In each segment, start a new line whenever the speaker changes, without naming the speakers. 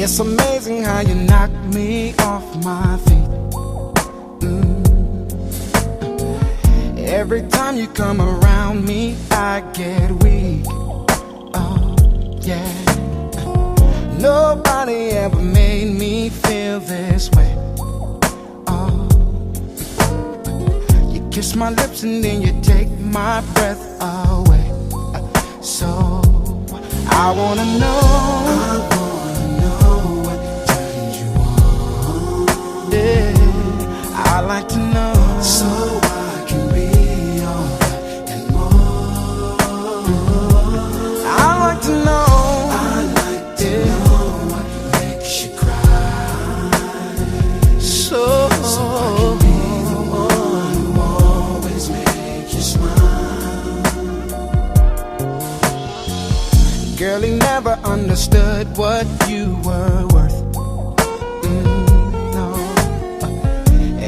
It's amazing how you knock me off my feet. Every time you come around me, I get weak. Oh, yeah. Nobody ever made me feel this way. Oh, you kiss my lips and then you take my breath away. So I wanna know what turns you on. Yeah, I like to know, so I can be all that and more. I like to know. I like to know what makes you cry. So I can be the one who always makes you smile. Girl, he never understood what you were worth. No.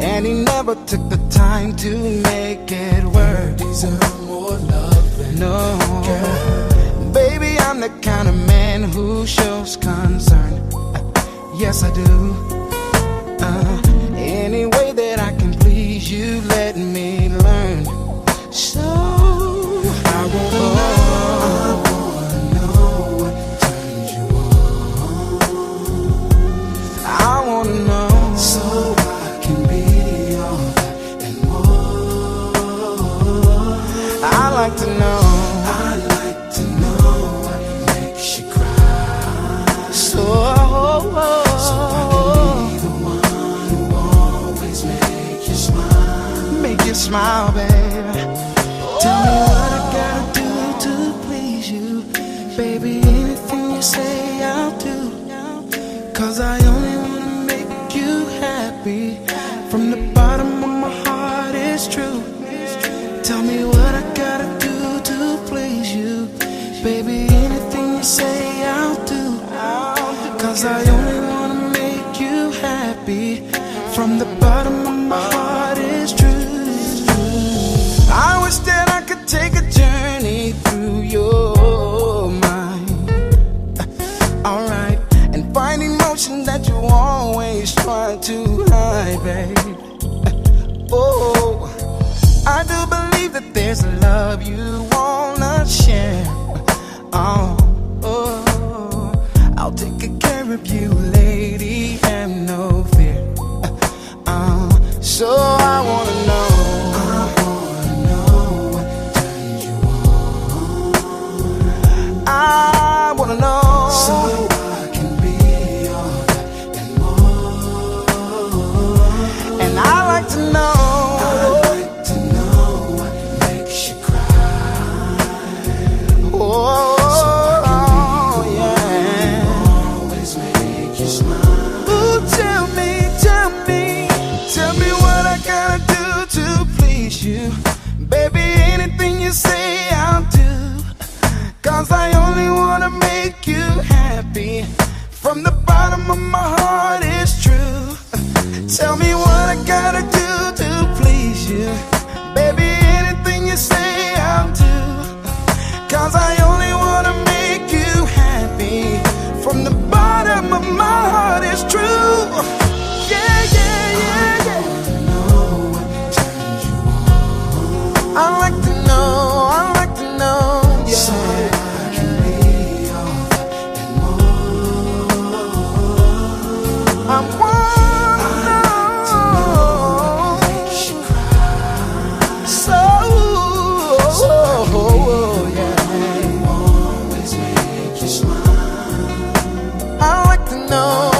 And he never took the time to make it work. You deserve more love than no. Girl. Baby, I'm the kind of man who shows concern. Yes, I do. Any way that I can please you, let me learn. So I won't I like to know what makes you cry. So I can be the one who always make you smile. Make you smile, baby. Tell me what I gotta do to please you. Baby, anything you say I'll do. 'Cause I only wanna make you happy. From the bottom of my heart, it's true. Tell me what I gotta do to please you. Baby, anything you say I'll do. 'Cause I only wanna make you happy. From the bottom of my heart, it's true. I wish that I could take a journey through your mind. Alright, and find emotion that you always try to hide, babe. Oh, I do believe that there's a love you wanna share. Oh, I'll take good care of you, lady, have no fear. So I wanna know what turns you on. I wanna know, so I can be all that and more. And I like to know. You. Baby, anything you say I'll do. 'Cause I only wanna make you happy. From the bottom of my heart, it's true. Tell me what I gotta do to please you. Baby, anything you say I'll do. 'Cause I only wanna make you happy. From the bottom of my heart, it's true. Yeah, yeah, yeah, yeah. I like to know, yeah. So I can be all that and more. I wanna know what makes you cry. So yeah. Always make you smile. I like to know.